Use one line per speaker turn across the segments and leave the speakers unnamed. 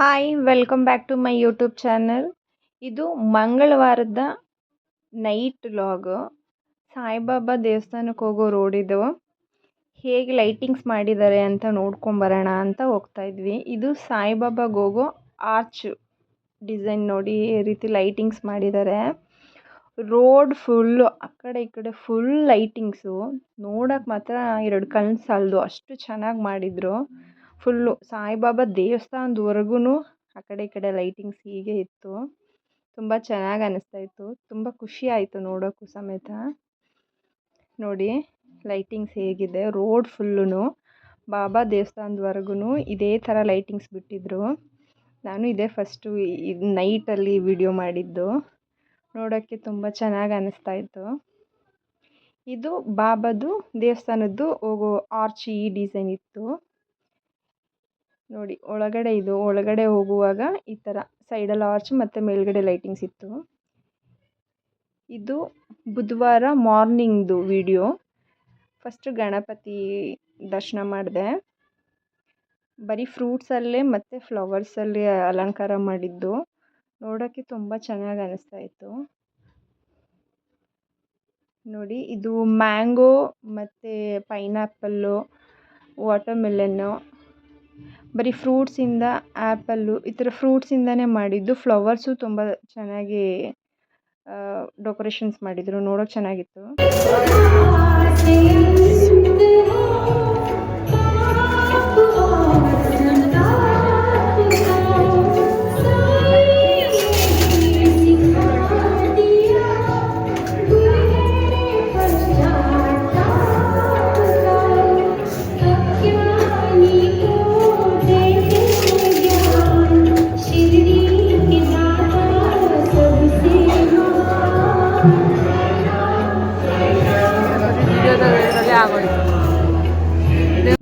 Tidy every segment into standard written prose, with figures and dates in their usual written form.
Hi welcome back to my YouTube channel. ಇದು ಮಂಗಳವಾರದ night vlog. Saibaba ದೇವಸ್ಥಾನಕ್ಕೆ ಹೋಗೋ ರೋಡ್ ಇದು. ಹೇಗೆ ಲೈಟಿಂಗ್ಸ್ ಮಾಡಿದ್ದಾರೆ ಅಂತ ನೋಡ್ಕೊಂಬರೋಣ ಅಂತ ಹೋಗ್ತಾ ಇದ್ವಿ. ಇದು ಸಾಯಿಬಾಬಾಗೆ ಹೋಗೋ ಆರ್ಚ್ ಡಿಸೈನ್ ನೋಡಿ, ಈ ರೀತಿ ಲೈಟಿಂಗ್ಸ್ ಮಾಡಿದ್ದಾರೆ. ರೋಡ್ ಫುಲ್ಲು ಆ ಕಡೆ ಈ ಕಡೆ ಫುಲ್ ಲೈಟಿಂಗ್ಸು. ನೋಡೋಕೆ ಮಾತ್ರ ಎರಡು ಕಣ್ಣು ಸಾಲದು, ಅಷ್ಟು ಚೆನ್ನಾಗಿ ಮಾಡಿದರು. ಫುಲ್ಲು ಸಾಯಿಬಾಬಾ ದೇವಸ್ಥಾನದವರೆಗೂ ಆ ಕಡೆ ಈ ಕಡೆ ಲೈಟಿಂಗ್ಸ್ ಹೀಗೆ ಇತ್ತು. ತುಂಬ ಚೆನ್ನಾಗಿ ಅನ್ನಿಸ್ತಾ ಇತ್ತು, ತುಂಬ ಖುಷಿ ಆಯಿತು ನೋಡೋಕ್ಕೂ ಸಮೇತ. ನೋಡಿ ಲೈಟಿಂಗ್ಸ್ ಹೇಗಿದೆ, ರೋಡ್ ಫುಲ್ಲೂ ಬಾಬಾ ದೇವಸ್ಥಾನದವರೆಗೂ ಇದೇ ಥರ ಲೈಟಿಂಗ್ಸ್ ಬಿಟ್ಟಿದ್ರು. ನಾನು ಇದೇ ಫಸ್ಟು ಇದು ನೈಟಲ್ಲಿ ವಿಡಿಯೋ ಮಾಡಿದ್ದು. ನೋಡೋಕ್ಕೆ ತುಂಬ ಚೆನ್ನಾಗಿ ಅನ್ನಿಸ್ತಾ ಇತ್ತು. ಇದು ಬಾಬಾದು ದೇವಸ್ಥಾನದ್ದು ಹೋಗೋ ಆರ್ಚ್ ಈ ಡಿಸೈನ್ ಇತ್ತು ನೋಡಿ. ಒಳಗಡೆ ಹೋಗುವಾಗ ಈ ಥರ ಸೈಡಲ್ಲಿ ಆರ್ಚ್ ಮತ್ತು ಮೇಲ್ಗಡೆ ಲೈಟಿಂಗ್ಸ್ ಇತ್ತು. ಇದು ಬುಧವಾರ ಮಾರ್ನಿಂಗ್ದು ವಿಡಿಯೋ. ಫಸ್ಟು ಗಣಪತಿ ದರ್ಶನ ಮಾಡಿದೆ. ಬರೀ ಫ್ರೂಟ್ಸಲ್ಲೇ ಮತ್ತು ಫ್ಲವರ್ಸಲ್ಲಿ ಅಲಂಕಾರ ಮಾಡಿದ್ದು. ನೋಡೋಕ್ಕೆ ತುಂಬ ಚೆನ್ನಾಗಿ ಅನ್ನಿಸ್ತಾ ಇತ್ತು ನೋಡಿ. ಇದು ಮ್ಯಾಂಗೋ ಮತ್ತು ಪೈನಾಪಲ್ಲು, ವಾಟರ್ಮೆಲನ್ನು, ಬರೀ ಫ್ರೂಟ್ಸಿಂದ ಆ್ಯಪಲ್ಲು ಈ ಥರ ಫ್ರೂಟ್ಸಿಂದನೇ ಮಾಡಿದ್ದು. ಫ್ಲವರ್ಸು ತುಂಬ ಚೆನ್ನಾಗಿ ಡೆಕೋರೇಷನ್ಸ್ ಮಾಡಿದರು, ನೋಡೋಕೆ ಚೆನ್ನಾಗಿತ್ತು.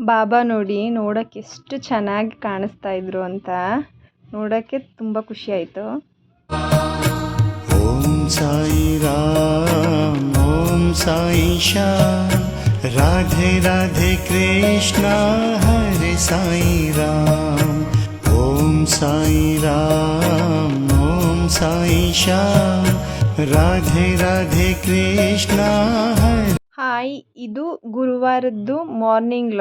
ಬಾಬಾ ನೋಡಿ, ನೋಡೋಕ್ಕೆ ಎಷ್ಟು ಚೆನ್ನಾಗಿ ಕಾಣಿಸ್ತಾ ಇದ್ರು ಅಂತ ನೋಡೋಕ್ಕೆ ತುಂಬ ಖುಷಿ ಆಯಿತು.
ಓಂ ಸಾಯಿ ರಾಮ್ ಓಂ ಸಾಯಿ ಶ್ಯಾಮ್ ರಾಧೆ ರಾಧೆ ಕೃಷ್ಣ ಹರೆ ಸಾಯಿ ರಾಮ್. ಓಂ ಸಾಯಿ ರಾಮ್ ಓಂ ಸಾಯಿ ಶ್ಯಾಮ್ ರಾಧೆ ರಾಧೆ ಕೃಷ್ಣ ಹರೆ.
ಹಾಯ್, ಇದು ಗುರುವಾರದ್ದು ಮಾರ್ನಿಂಗ್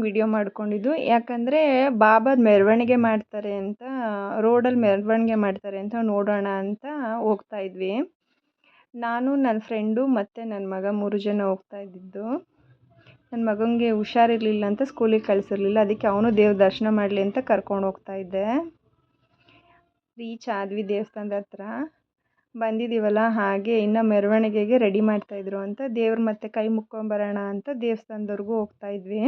ವಿಡಿಯೋ ಮಾಡ್ಕೊಂಡಿದ್ದು. ಯಾಕಂದರೆ ಬಾಬಾದ ಮೆರವಣಿಗೆ ಮಾಡ್ತಾರೆ ಅಂತ, ರೋಡಲ್ಲಿ ಮೆರವಣಿಗೆ ಮಾಡ್ತಾರೆ ಅಂತ ನೋಡೋಣ ಅಂತ ಹೋಗ್ತಾ ಇದ್ವಿ. ನಾನು, ನನ್ನ ಫ್ರೆಂಡು ಮತ್ತು ನನ್ನ ಮಗ 3 ಜನ ಹೋಗ್ತಾ ಇದ್ದಿದ್ದು. ನನ್ನ ಮಗನಿಗೆ ಹುಷಾರಿರಲಿಲ್ಲ ಅಂತ ಸ್ಕೂಲಿಗೆ ಕಳಿಸಿರಲಿಲ್ಲ, ಅದಕ್ಕೆ ಅವನು ದೇವ್ರ ದರ್ಶನ ಮಾಡಲಿ ಅಂತ ಕರ್ಕೊಂಡು ಹೋಗ್ತಾ ಇದ್ದೆ. ರೀಚ್ ಆದ್ವಿ ದೇವಸ್ಥಾನದ ಹತ್ರ. ಬಂದಿದ್ದೀವಲ್ಲ, ಹಾಗೆ ಇನ್ನು ಮೆರವಣಿಗೆಗೆ ರೆಡಿ ಮಾಡ್ತಾಯಿದ್ರು ಅಂತ ದೇವ್ರು ಮತ್ತೆ ಕೈ ಮುಕ್ಕೊಂಬರೋಣ ಅಂತ ದೇವಸ್ಥಾನದವರೆಗೂ ಹೋಗ್ತಾ ಇದ್ವಿ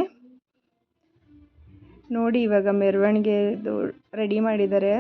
ನೋಡಿ. ಇವಾಗ ಮೆರವಣಿಗೆದು ರೆಡಿ ಮಾಡಿದ್ದಾರೆ.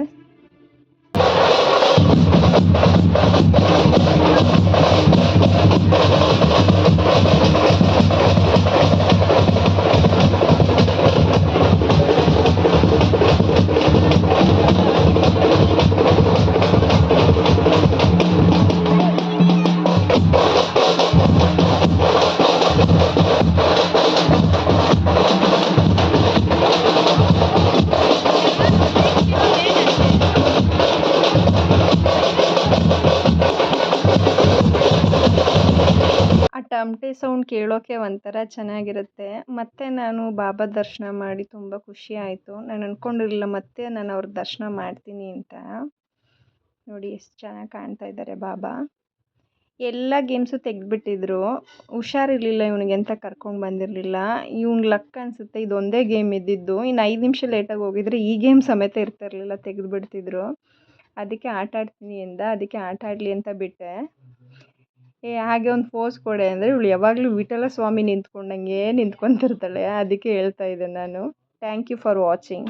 ತಮಟೆ ಸೌಂಡ್ ಕೇಳೋಕ್ಕೆ ಒಂಥರ ಚೆನ್ನಾಗಿರುತ್ತೆ. ಮತ್ತು ನಾನು ಬಾಬಾ ದರ್ಶನ ಮಾಡಿ ತುಂಬ ಖುಷಿ ಆಯಿತು. ನಾನು ಅಂದ್ಕೊಂಡಿರಲಿಲ್ಲ ಮತ್ತೆ ನಾನು ಅವ್ರ ದರ್ಶನ ಮಾಡ್ತೀನಿ ಅಂತ. ನೋಡಿ ಎಷ್ಟು ಚೆನ್ನಾಗಿ ಕಾಣ್ತಾ ಇದ್ದಾರೆ ಬಾಬಾ. ಎಲ್ಲ ಗೇಮ್ಸು ತೆಗೆದುಬಿಟ್ಟಿದ್ರು. ಹುಷಾರಿರಲಿಲ್ಲ ಇವನಿಗೆ ಅಂತ ಕರ್ಕೊಂಡು ಬಂದಿರಲಿಲ್ಲ. ಇವ್ನ ಲಕ್ ಅನಿಸುತ್ತೆ, ಇದೊಂದೇ ಗೇಮ್ ಇದ್ದಿದ್ದು. ಇನ್ನು 5 ನಿಮಿಷ ಲೇಟಾಗಿ ಹೋಗಿದ್ರೆ ಈ ಗೇಮ್ ಸಮೇತ ಇರ್ತಿರಲಿಲ್ಲ, ತೆಗೆದುಬಿಡ್ತಿದ್ರು. ಅದಕ್ಕೆ ಆಟ ಆಡ್ತೀನಿ ಅಂದ, ಅದಕ್ಕೆ ಆಟ ಆಡಲಿ ಅಂತ ಬಿಟ್ಟೆ. ಹಾಗೆ ಒಂದು ಪೋಸ್ ಕೊಡೆ ಅಂದರೆ ಇವಳು ಯಾವಾಗಲೂ ವಿಠಲ ಸ್ವಾಮಿ ನಿಂತ್ಕೊಂಡಂಗೆ ನಿಂತ್ಕೊತಿರ್ತಾಳೆ. ಅದಕ್ಕೆ ಹೇಳ್ತಾ ಇದ್ದೆ ನಾನು. Thank you for watching.